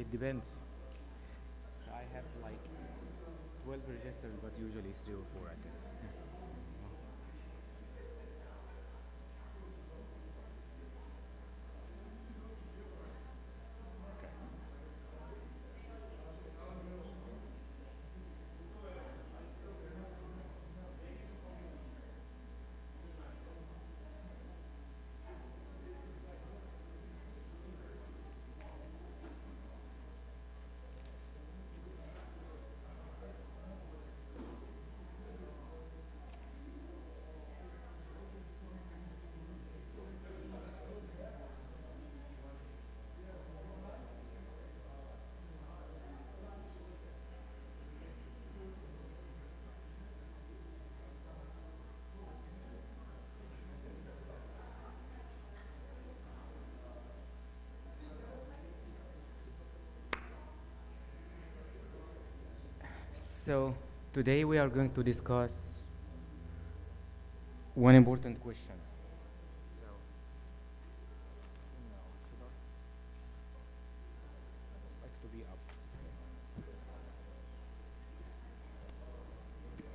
it depends. So I have like 12 registered, but usually it's 3 or 4 I think. Okay. So today we are going to discuss one important question. So, no, should I? I would like to be up. It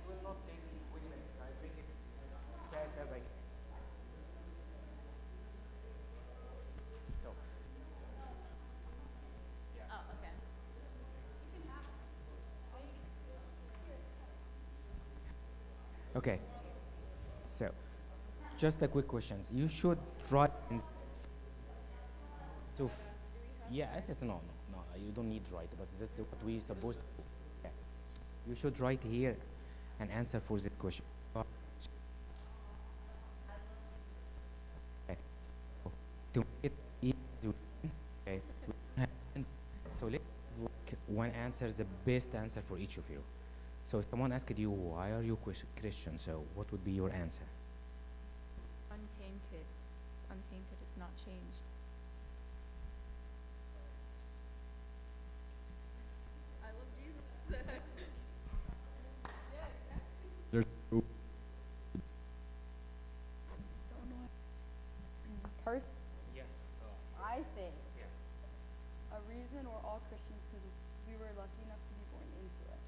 will not take 20 minutes. I make it as fast as I can. So, yeah. Oh, okay. Okay. So, just a quick questions. You should write to. Yeah, it's just no. You don't need write, but this is what we supposed. To do. Yeah. You should write here an answer for this question. Okay. To make it easy, okay. So let's like one answer, the best answer for each of you. So if someone asked you, why are you Christian? So what would be your answer? Untainted. It's untainted. It's not changed. I love Jesus. There's So annoying. yes. I think Yeah. a reason we're all Christians because we were lucky enough to be born into it.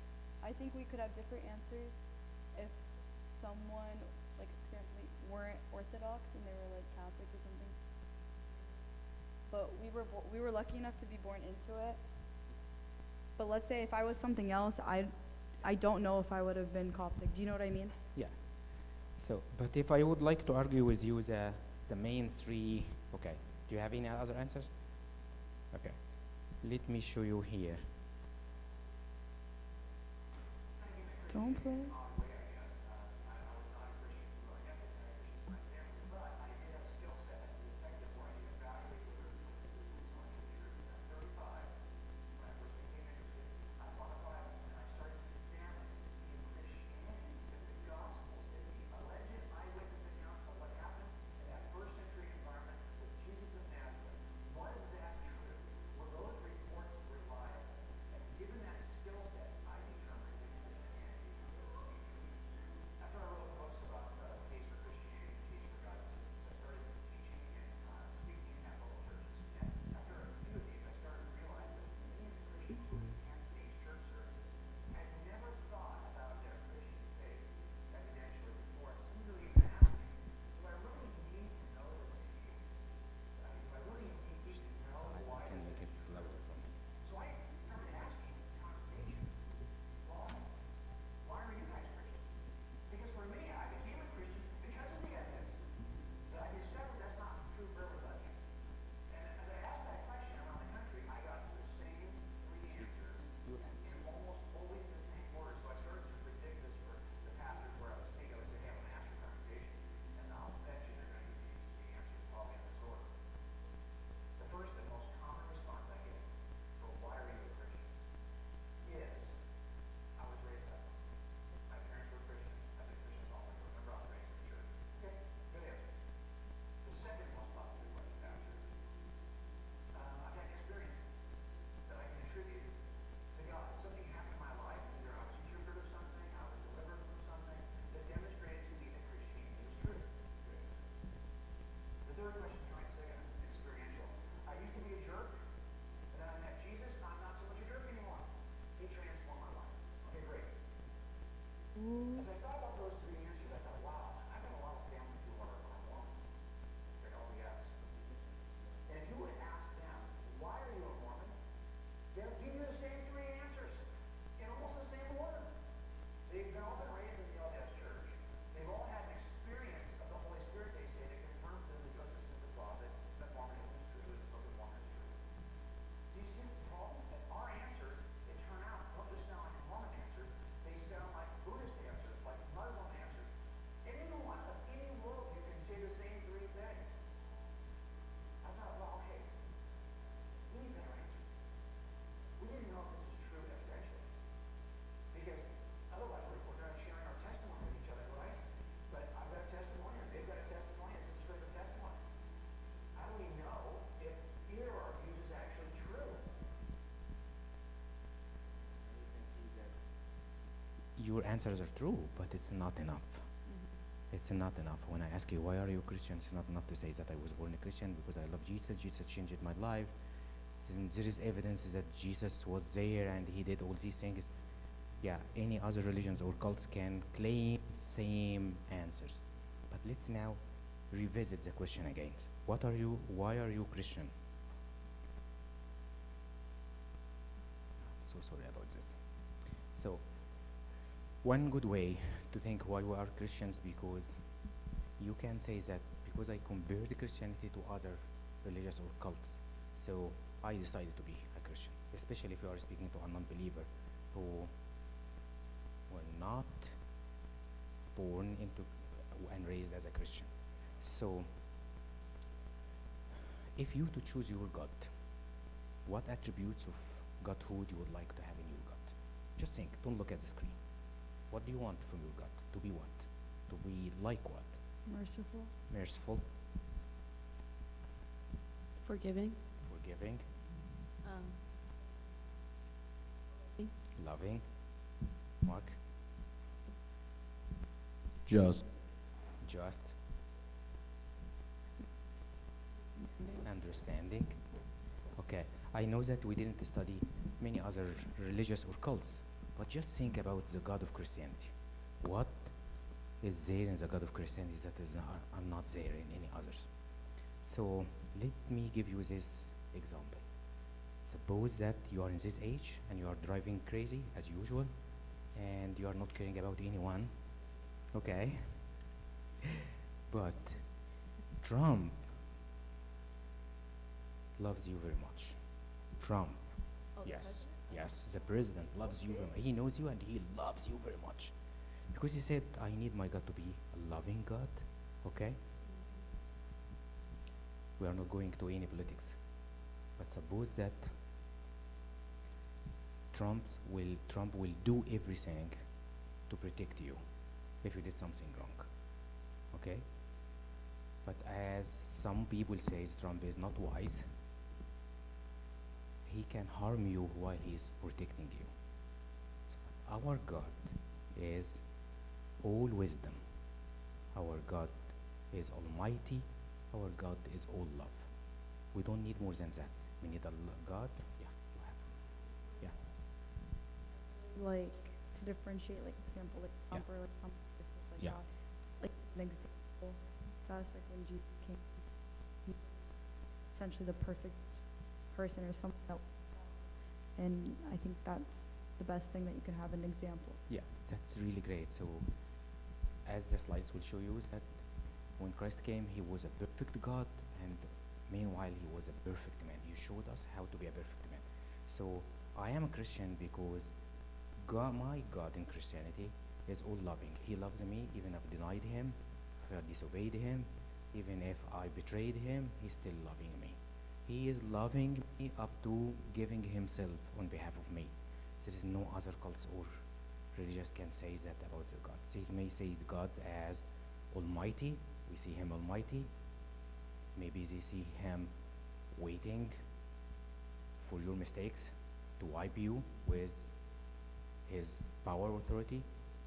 I think we could have different answers if someone, like, for example, weren't Orthodox and they were like Catholic or something. But we were lucky enough to be born into it. But let's say if I was something else, I don't know if I would have been Coptic. Do you know what I mean? Yeah. So, but if I would like to argue with you the main three, okay. Do you have any other answers? Okay. Let me show you here. Don't play. As I thought about those three answers, I thought, wow, I've got a lot of family who are Mormons. They're LDS. And if you were to ask them, why are you a Mormon? They'll give you the same three answers in almost the same order. They've all been raised in the LDS church. They've all had an experience of the Holy Spirit, they say, that confirms them because this is the God that Mormonism is true, that the Book of Mormon is true. Do you see the problem? That our answers, they turn out, don't just sound like Mormon answers, they sound like Buddhist answers, like Muslim answers. In any one of any world, you can say the same three things. I thought, well, okay, we need better answers. We need to know if this is true evidentially. Because otherwise, we're not sharing our testimony with each other, right? But I've got a testimony, or they've got a testimony, and this is a testimony. How do we know if either of our views is actually true? And you can see that Your answers are true, but it's not enough. It's not enough. When I ask you, why are you a Christian, it's not enough to say that I was born a Christian because I love Jesus. Jesus changed my life. There is evidence that Jesus was there and he did all these things. Yeah, any other religions or cults can claim same answers. But let's now revisit the question again. What are you, why are you Christian? So sorry about this. So, one good way to think why we are Christians, because you can say that because I compared Christianity to other religious or cults, so I decided to be a Christian, especially if you are speaking to a non-believer who were not born into and raised as a Christian. So, if you to choose your God, what attributes of Godhood you would like to have in your God? Just think, don't look at the screen. What do you want from your God? To be what? To be like what? Merciful. Merciful, Forgiving. forgiving, Um, loving. Mark? Just. Just, understanding. Okay, I know that we didn't study many other religious or cults, but just think about the God of Christianity. What is there in the God of Christianity that is not there in any others? So let me give you this example. Suppose that you are in this age and you are driving crazy as usual, and you are not caring about anyone. Okay. But Trump loves you very much. Trump, oh, the yes, president? yes, the president loves you very much. He knows you and he loves you very much. Because he said, I need my God to be a loving God, okay? We are not going to any politics. But suppose that Trump will do everything to protect you if you did something wrong, okay? But as some people say, Trump is not wise, he can harm you while he is protecting you. So our God is all wisdom. Our God is almighty. Our God is all love. We don't need more than that. We need a God. Yeah, you have. Yeah. Like to differentiate, like example, like Yeah. Trump or like Trump versus like Yeah. God. Like an example to us, like when Jesus came, he was essentially the perfect person or something that. And I think that's the best thing that you can have an example. Yeah, that's really great. So, as the slides will show you, is that when Christ came, he was a perfect God, and meanwhile, he was a perfect man. He showed us how to be a perfect man. So, I am a Christian because God, my God in Christianity is all loving. He loves me, even if I denied him, if I disobeyed him, even if I betrayed him, he's still loving me. He is loving me up to giving himself on behalf of me. There is no other cults or religious can say that about the God. They may say God as almighty. We see him almighty. Maybe they see him waiting for your mistakes to wipe you with his power authority.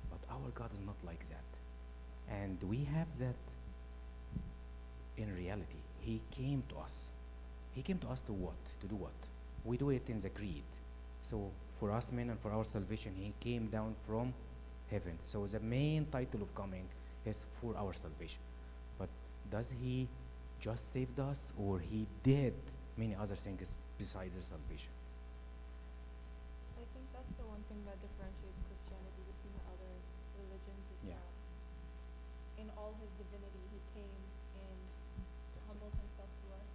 But our God is not like that. And we have that in reality. He came to us. He came to us to what? To do what? We do it in the creed. So for us men and for our salvation, he came down from heaven. So the main title of coming is for our salvation. But does he just saved us, or he did many other things besides the salvation? I think that's the one thing that differentiates Christianity between the other religions. Is Yeah. that in all his divinity, he came and That's it. humbled himself to us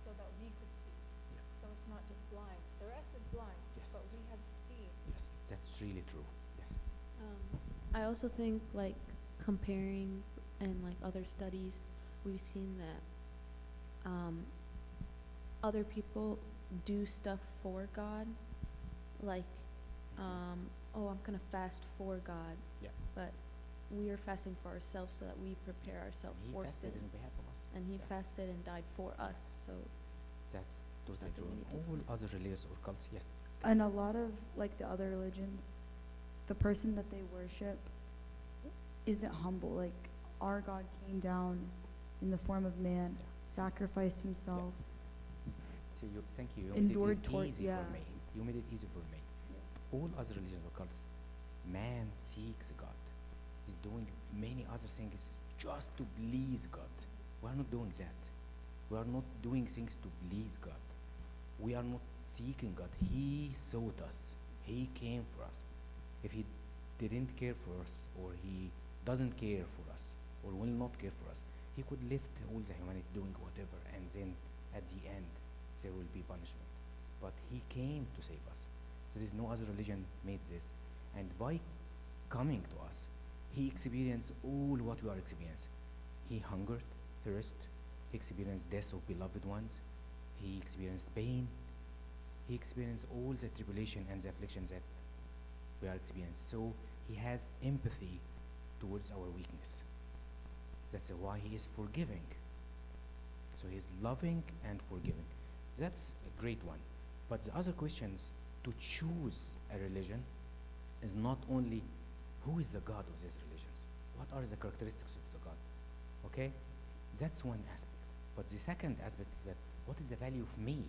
so that we could see. Yeah. So it's not just blind. The rest is blind, but Yes. we have to see. Yes, that's really true. Yes. I also think like comparing and like other studies, we've seen that other people do stuff for God, like oh, I'm gonna fast for God, Yeah. but we are fasting for ourselves so that we prepare ourselves He for fasted sin. in behalf of us. And he Yeah. fasted and died for us, so That's totally Something true. we need to All think. other religions or cults, yes. And a lot of like the other religions, the person that they worship isn't humble. Like our God came down in the form of man, Yeah. sacrificed himself. So you, thank you. You Endured made it toward- easy yeah. for me. You made it easy for me. All other religions or cults, man seeks God. He's doing many other things just to please God. We are not doing that. We are not doing things to please God. We are not seeking God. He sought us. He came for us. If he didn't care for us, or he doesn't care for us, or will not care for us, he could lift all the humanity doing whatever, and then at the end there will be punishment. But he came to save us. There is no other religion made this. And by coming to us, he experienced all what we are experiencing. He hungered, thirst, he experienced death of beloved ones, he experienced pain, he experienced all the tribulation and the afflictions that we are experiencing. So he has empathy towards our weakness. That's why he is forgiving. So he is loving and forgiving. That's a great one. But the other questions, to choose a religion is not only who is the God of these religions, what are the characteristics of the God, okay? That's one aspect. But the second aspect is that what is the value of me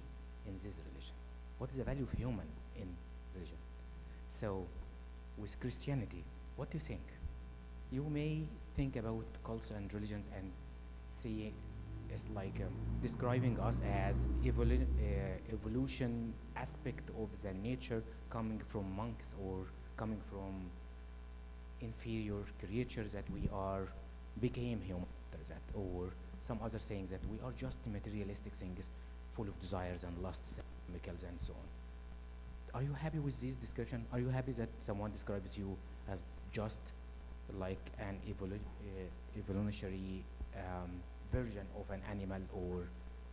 in this religion? What is the value of human in religion? So with Christianity, what do you think? You may think about cults and religions and see it's like describing us as evolution aspect of the nature coming from monks or coming from inferior creatures that we are became human after that, or some other saying that we are just materialistic things full of desires and lusts and chemicals and so on. Are you happy with this description? Are you happy that someone describes you as just like an evolutionary version of an animal, or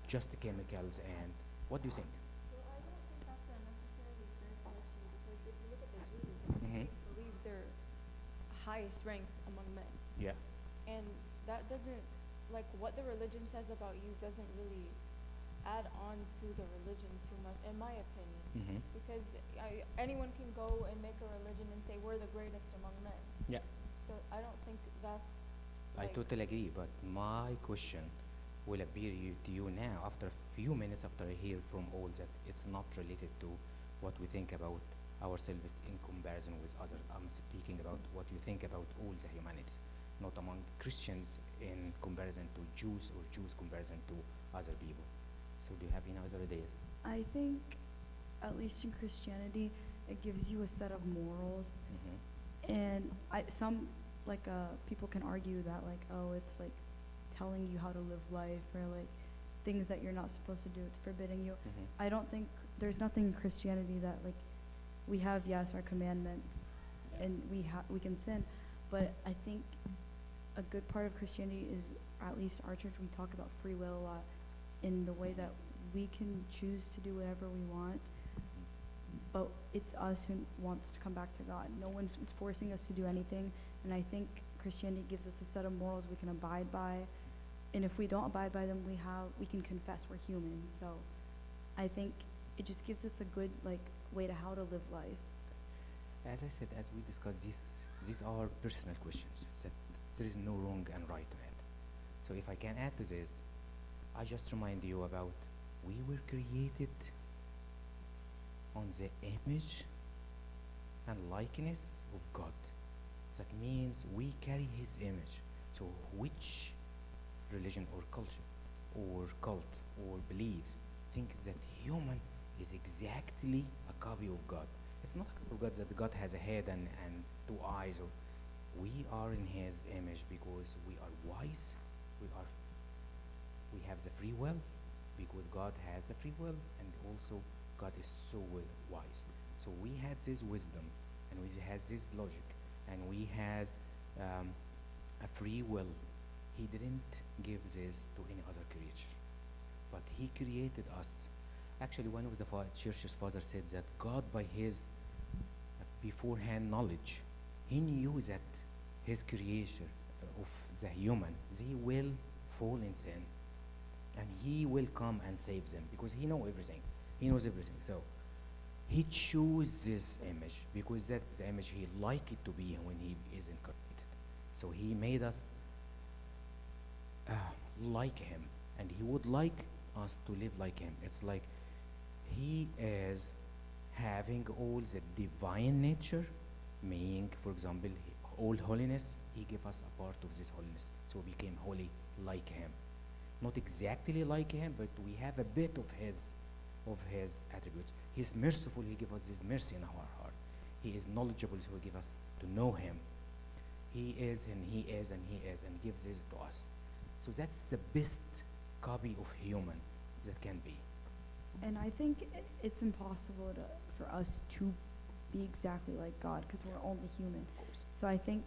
just chemicals? And what do you think? Well, I don't think that's a necessarily fair question, because if you look at the Jews, Mhm. they believe they're highest ranked among men. Yeah. And that doesn't, like, what the religion says about you doesn't really add on to the religion too much, in my opinion. Mm-hmm. Because anyone can go and make a religion and say we're the greatest among men. Yeah. So I don't think that's I like, totally agree, but my question will appear to you now after a few minutes after I hear from all that it's not related to what we think about ourselves in comparison with others. I'm speaking about what you think about all the humanities, not among Christians in comparison to Jews, or Jews comparison to other people. So do you have any other ideas? I think, at least in Christianity, it gives you a set of morals, Mm-hmm. and some like people can argue that like, oh, it's like telling you how to live life, or like things that you're not supposed to do. It's forbidding you. Mm-hmm. I don't think there's nothing in Christianity that like we have, yes, our commandments, Yeah. and we can sin, but I think a good part of Christianity is, at least our church, we talk about free will a lot, in the way that we can choose to do whatever we want, but it's us who wants to come back to God. No one is forcing us to do anything, and I think Christianity gives us a set of morals we can abide by, and if we don't abide by them, we can confess we're human. So I think it just gives us a good like way to how to live life. As I said, as we discussed, these are personal questions. That there is no wrong and right to it. So if I can add to this, I just remind you about we were created on the image and likeness of God. humans, we carry his image. So which religion or culture or cult or beliefs thinks that human is exactly a copy of God? It's not a copy of God that God has a head and two eyes. Or we are in his image because we are wise, we have the free will, because God has a free will, and also God is so wise. So we had this wisdom, and we has this logic, and we has a free will. He didn't give this to any other creature, but he created us. Actually, one of the church's father said that God, by his beforehand knowledge, he knew that his creation of the human, they will fall in sin, and he will come and save them because he knows everything. He knows everything. So he chose this image because that's the image he liked it to be when he is incarnated. So he made us like him, and he would like us to live like him. It's like he is having all the divine nature, meaning, for example, all holiness. He gave us a part of this holiness, so we became holy like him. Not exactly like him, but we have a bit of his attributes. He's merciful. He gives us his mercy in our heart. He is knowledgeable, so he gives us to know him. He is and he is and he is and gives this to us. So that's the best copy of human that can be. And I think it's impossible for us to be exactly like God because we're only human. Of course. So I think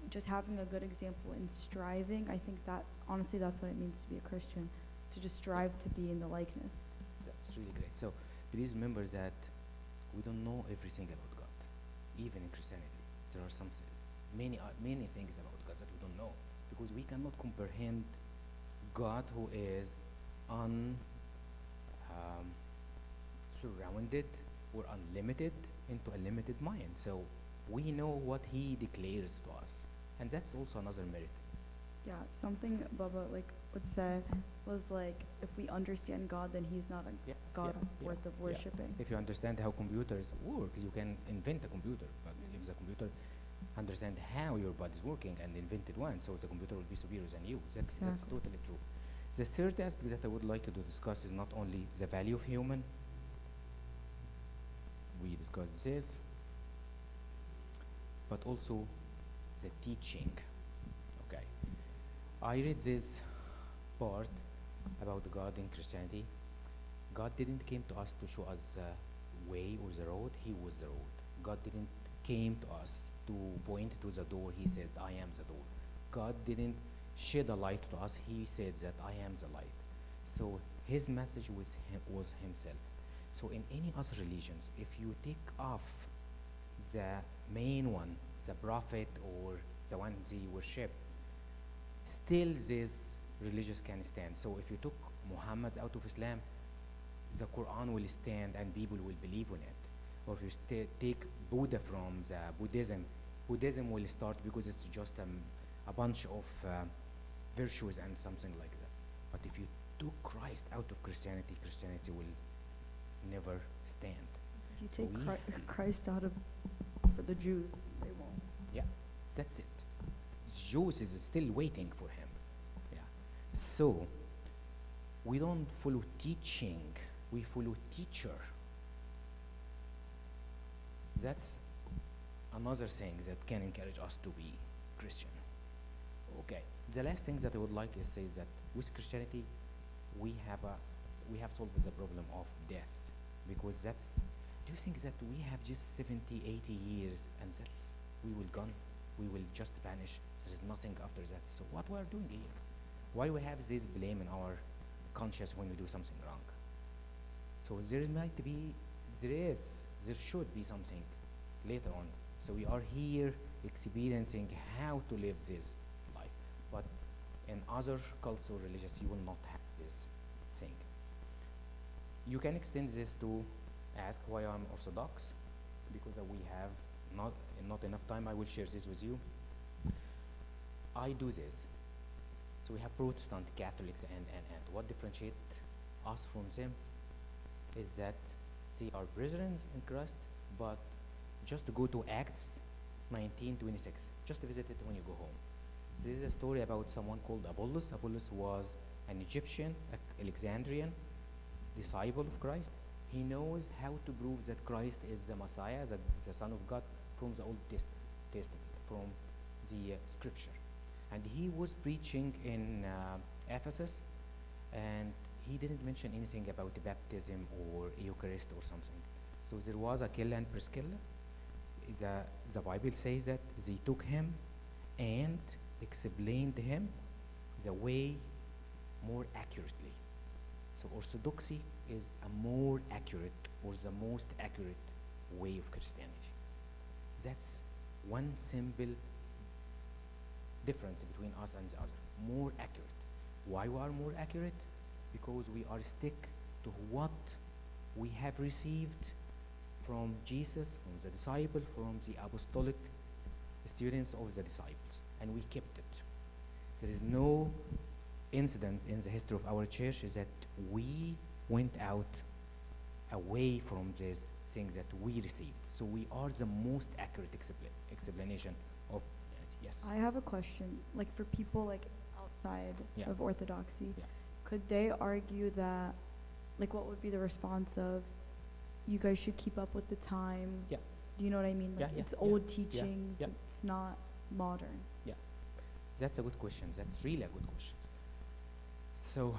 just having a good example in striving, I think that honestly that's what it means to be a Christian, to just strive to be in the likeness. That's really great. So please remember that we don't know everything about God, even in Christianity. There are many things about God that we don't know because we cannot comprehend God who is surrounded or unlimited into a limited mind. So we know what he declares to us, and that's also another merit. Yeah, something Bubba would say was like, if we understand God, then he's not a Yeah, God yeah, worth of yeah. worshiping. If you understand how computers work, you can invent a computer. But if the computer understand how your body is working and invented one, so the computer will be superior than you. That's Exactly. totally true. The third aspect that I would like to discuss is not only the value of human. We discussed this, but also the teaching. Okay, I read this part about God in Christianity. God didn't came to us to show us the way or the road. He was the road. God didn't came to us to point to the door. He said, I am the door. God didn't shed a light to us. He said that I am the light. So his message was himself. So in any other religions, if you take off the main one, the prophet or the one they worship, still this religious can stand. So if you took Muhammad out of Islam, the Quran will stand and people will believe in it. Or if you take Buddha from the Buddhism will start because it's just a bunch of virtues and something like that. But if you took Christ out of Christianity, Christianity will never stand. If you So take we- Christ out of for the Jews, they won't. Yeah, that's it. Jews is still waiting for him. Yeah. So we don't follow teaching, we follow teacher. That's another thing that can encourage us to be Christian. Okay. The last thing that I would like is say that with Christianity we have solved the problem of death, because that's, do you think that we have just 70, 80 years and that's we will gone, we will just vanish, there is nothing after that? So what we are doing here? Why we have this blame in our conscience when we do something wrong? So there should be something later on. So we are here experiencing how to live this life. But in other cults or religions, you will not have this thing. You can extend this to ask why I'm Orthodox, because we have not enough time. I will share this with you. I do this. So we have Protestant, Catholics, and what differentiates us from them is that they are brethren in Christ, but just to go to Acts 1926. Just visit it when you go home. This is a story about someone called Apollos. Apollos was an Egyptian, Alexandrian disciple of Christ. He knows how to prove that Christ is the Messiah, that the Son of God, from the Old Testament, from the Scripture. And he was preaching in Ephesus, and he didn't mention anything about the baptism or Eucharist or something. So there was Aquila and Priscilla. The Bible says that they took him and explained him the way more accurately. So orthodoxy is a more accurate or the most accurate way of Christianity. That's one simple difference between us and the other. More accurate. Why we are more accurate? Because we are stick to what we have received from Jesus, from the disciple, from the apostolic students of the disciples, and we kept it. There is no incident in the history of our church is that we went out away from these things that we received. So we are the most accurate explanation of yes. I have a question. Like for people like outside Yeah. of Orthodoxy, Yeah. could they argue that, like, what would be the response of, you guys should keep up with the times? Yeah. Do you know what I mean? Like, Yeah, yeah, it's yeah, old yeah, teachings. yeah. It's not modern. That's a good question. That's really a good question. So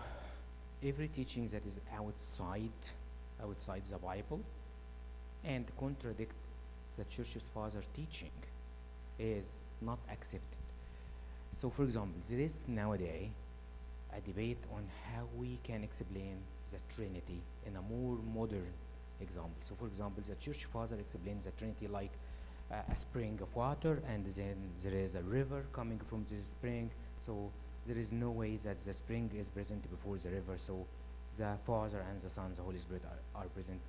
every teaching that is outside the Bible and contradict the church's father teaching is not accepted. So for example, there is nowadays a debate on how we can explain the Trinity in a more modern example. So for example, the church father explains the Trinity like a spring of water, and then there is a river coming from this spring. So there is no way that the spring is present before the river. So the Father and the Son, the Holy Spirit are present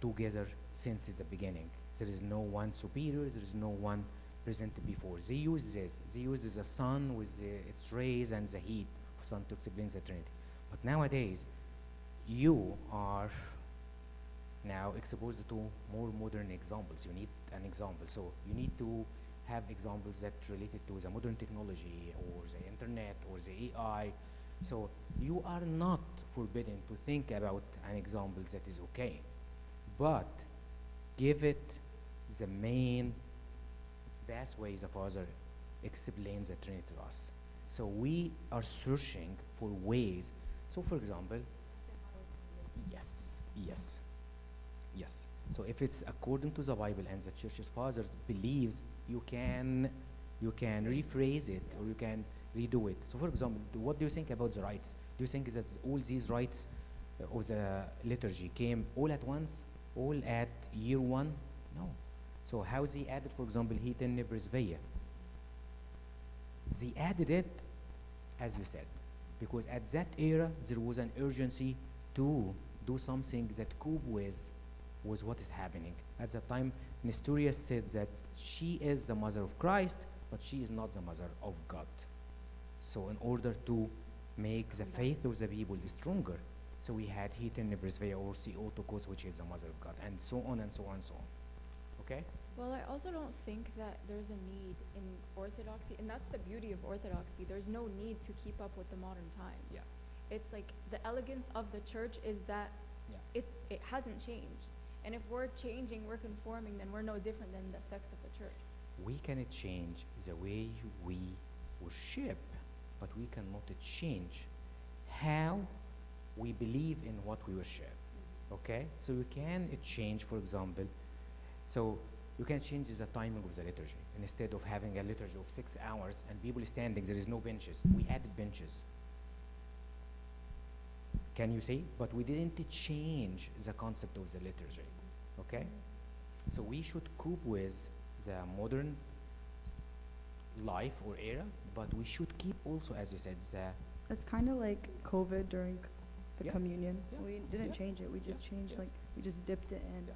together since the beginning. There is no one superior. There is no one present before. They used this. They used the sun with its rays and the heat of sun to explain the Trinity. But nowadays, you are now exposed to more modern examples. You need an example. So you need to have examples that related to the modern technology or the internet or the AI. So you are not forbidden to think about an example that is okay, but give it the main best way the Father explains the Trinity to us. So we are searching for ways. So for example, yes. So if it's according to the Bible and the church's fathers believes, you can rephrase it or you can redo it. So for example, what do you think about the rites? Do you think that all these rites of the liturgy came all at once, all at year one? No. So how they added, for example, Heaton Brisbane? They added it, as you said, because at that era there was an urgency to do something that cope with what is happening. At that time, Nestorius said that she is the mother of Christ, but she is not the mother of God. So in order to make the faith of the people stronger, so we had Heaton Brisbane or Theotokos, which is the mother of God, and so on and so on and so on. Okay? Well, I also don't think that there's a need in Orthodoxy, and that's the beauty of Orthodoxy. There's no need to keep up with the modern times. Yeah. It's like the elegance of the church is that Yeah. it hasn't changed. And if we're changing, we're conforming, then we're no different than the sects of the church. We cannot change the way we worship, but we cannot change how we believe in what we worship. Okay? So you can change, for example, so you can change the timing of the liturgy. And instead of having a liturgy of 6 hours and people standing, there is no benches. We added benches. Can you see? But we didn't change the concept of the liturgy. Okay? So we should cope with the modern life or era, but we should keep also, as you said, the It's kind of like COVID during the Yeah. communion. Yeah. We didn't Yeah. change it. We just Yeah. changed, Yeah. like, we just dipped it in. Yeah.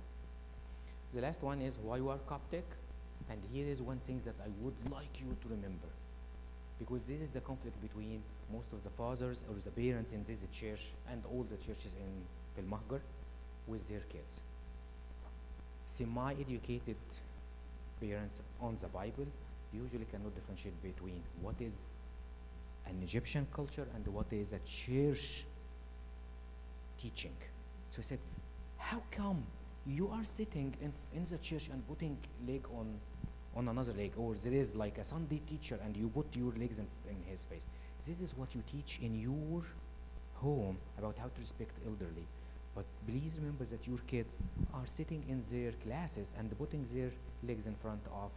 The last one is why you are Coptic, and here is one thing that I would like you to remember, because this is the conflict between most of the fathers or the parents in this church and all the churches in Filmahgar with their kids. Semi-educated parents on the Bible usually cannot differentiate between what is an Egyptian culture and what is a church teaching. So I said, how come you are sitting in the church and putting leg on another leg, or there is like a Sunday teacher and you put your legs in his face? This is what you teach in your home about how to respect elderly. But please remember that your kids are sitting in their classes and putting their legs in front of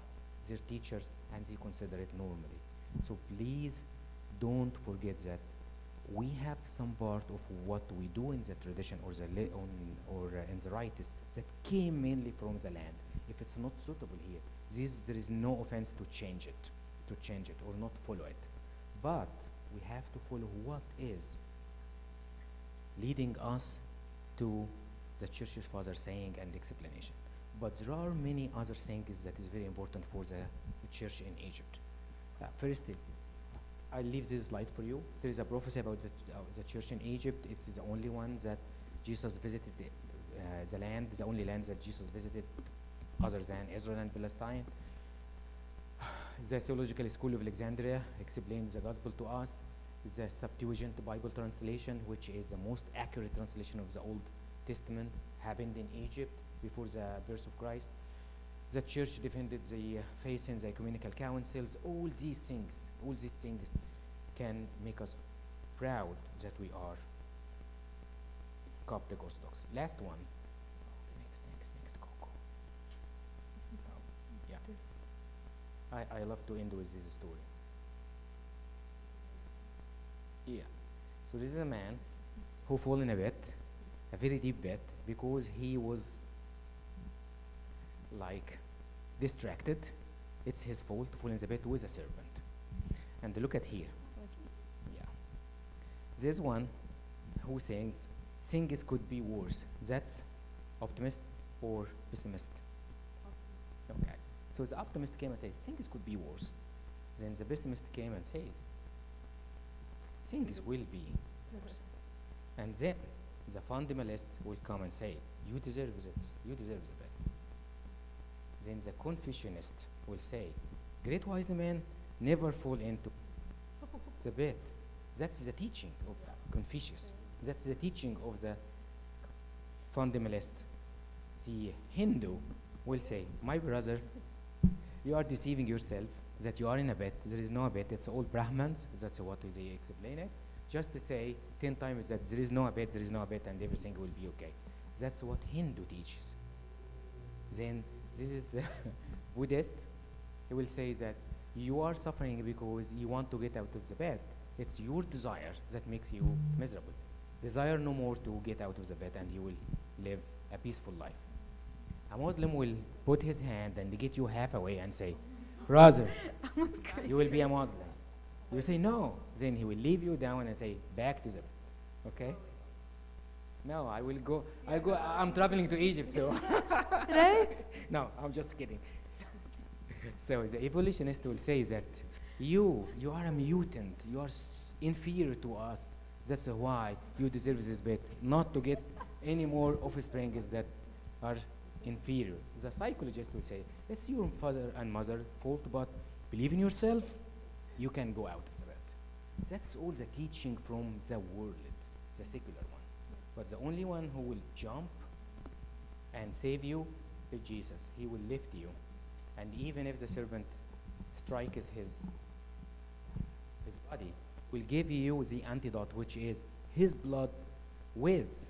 their teachers and they consider it normally. So please don't forget that we have some part of what we do in the tradition or in the rites that came mainly from the land. If it's not suitable here, there is no offense to change it or not follow it. But we have to follow what is leading us to the church's father saying and explanation. But there are many other things that is very important for the church in Egypt. First, I leave this slide for you. There is a prophecy about the church in Egypt. It's the only one that Jesus visited the only land that Jesus visited other than Israel and Palestine. The Theological School of Alexandria explains the gospel to us. The Septuagint Bible translation, which is the most accurate translation of the Old Testament, happened in Egypt before the birth of Christ. The church defended the faith in the ecumenical councils. All these things can make us proud that we are Coptic Orthodox. Last one. Next, Coco. Yeah. I love to end with this story. Yeah. So this is a man who fell in a very deep pit, because he was like distracted. It's his fault to fall in the pit with a serpent. And look at here. Yeah. There's one who thinks things could be worse. That's optimist or pessimist? Okay. So the optimist came and said, things could be worse. Then the pessimist came and said, things will be worse. And then the fundamentalist will come and say, you deserve this, you deserve the bed. Then the Confucianist will say, great wise man never fall into the bed. That's the teaching of Confucius. That's the teaching of the fundamentalist. The Hindu will say, my brother, you are deceiving yourself that you are in a bed. There is no bed. It's all Brahmins. That's what they explain it. Just to say 10 times that there is no bed, and everything will be okay. That's what Hindu teaches. Then this is Buddhist. He will say that you are suffering because you want to get out of the bed. It's your desire that makes you miserable. Desire no more to get out of the bed and you will live a peaceful life. A Muslim will put his hand and get you half away and say, brother, you will be a Muslim. You say no. Then he will leave you down and say, back to the bed. Okay? No, I will go. I'm traveling to Egypt, so. Today? No, I'm just kidding. So the evolutionist will say that you are a mutant. You are inferior to us. That's why you deserve this bed, not to get any more offsprings that are inferior. The psychologist will say, it's your father and mother fault, but believe in yourself, you can go out of the bed. That's all the teaching from the world, the secular one. But the only one who will jump and save you is Jesus. He will lift you. And even if the serpent strikes his body, will give you the antidote, which is his blood with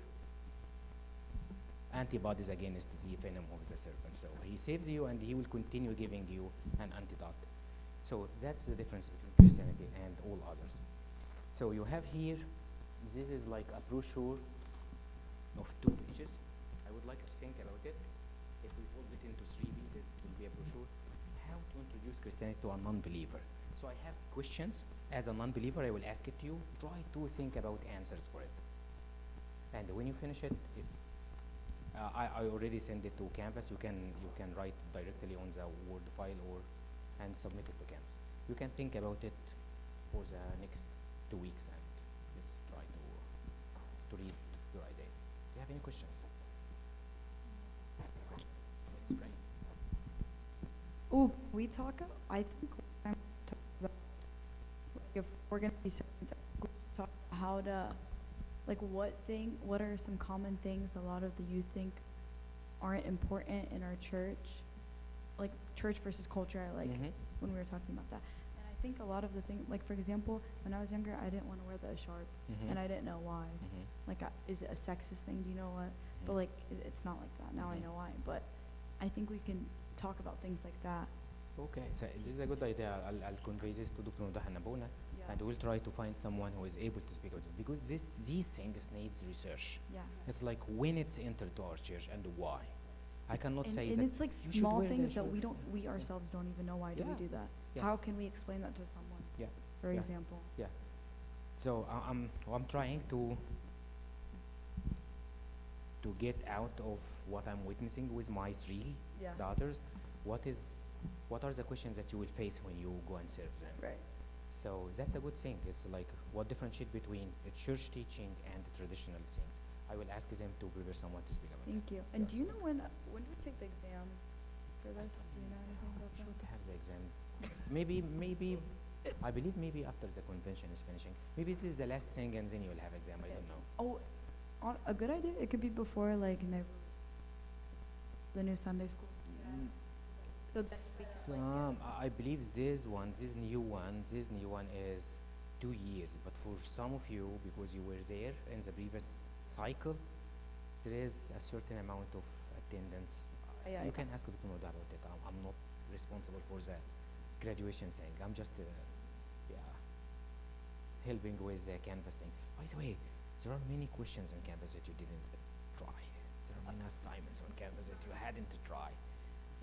antibodies against the venom of the serpent. So he saves you and he will continue giving you an antidote. So that's the difference between Christianity and all others. So you have here, this is like a brochure of 2 pages. I would like to think about it. If we fold it into 3 pieces, it will be a brochure. How to introduce Christianity to a non-believer. So I have questions. As a non-believer, I will ask it to you. Try to think about answers for it. And when you finish it, if I already send it to Canvas, you can write directly on the Word file and submit it to Canvas. You can think about it for the next 2 weeks, and let's try to read your ideas. Do you have any questions? Let's pray. Ooh, we talk, I think I'm talking about, like, if we're gonna be servants, we talk about how to, like, what are some common things a lot of the youth think aren't important in our church? Like, church versus culture, like, Mhm. when we were talking about that. And I think a lot of the things, like, for example, when I was younger, I didn't want to wear the sharp, Mhm. and I didn't know why. Mhm. Like, is it a sexist thing? Do you know what? But, Mhm. like, it's not like that. Now I Mhm. know why. But I think we can talk about things like that. Okay, so this is a good idea. I'll convey this to Dr. Nudah Nabona, Yeah. and we'll try to find someone who is able to speak about this, because these things needs research. Yeah. It's like when it's entered to our church and why. I cannot say And that it's like you should small wear the things that shirt. we ourselves don't even know. Why do we Yeah. do that? Yeah. How can we explain that to someone? Yeah. For Yeah. example. Yeah. So I'm trying to get out of what I'm witnessing with my three Yeah. daughters. What are the questions that you will face when you go and serve them? Right. So that's a good thing. It's like what differentiate between a church teaching and the traditional things. I will ask them to prepare someone to speak about Thank that. you. And Yes. do you know when do we take the exam for this? Do you know anything about We should that? have the exams. maybe I believe maybe after the convention is finishing. Maybe this is the last thing and then you will have exam. I Okay. don't know. Oh, a good idea. It could be before like the new Sunday school. Mm, So that we can, Some, I believe this new one is 2 years. But for some of you, because you were there in the previous cycle, there is a certain amount of attendance. Yeah, You yeah. can ask Dr. Noda about it. I'm not responsible for the graduation thing. I'm just, helping with the Canvas thing. By the way, there are many questions on Canvas that you didn't try. There are many assignments on Canvas that you hadn't try.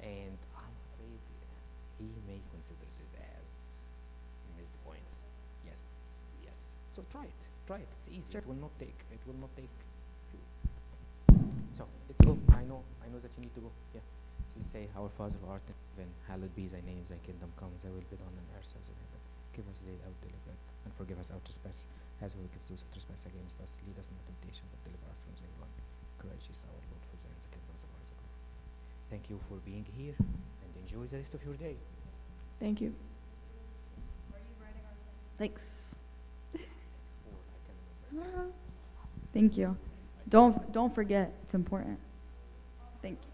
And I'm afraid he may consider this as missed points. Yes, yes. So try it. It's easy. Sure. It will not take few. So let's go. I know that you need to go. Yeah. Please say, Our Father who art in heaven, hallowed be thy name, thy kingdom come, thy will be done on earth as in heaven. Give us today our daily bread, and forgive us our trespass, as we forgive those who trespass against us. Lead us not into temptation, but deliver us from the evil one. Christ Jesus our Lord, for thine is the kingdom, the power, and the glory. Thank you for being here, and enjoy the rest of your day. Thank you. Thanks. It's 4, I can remember. Thank you. Don't forget. It's important. Thank you.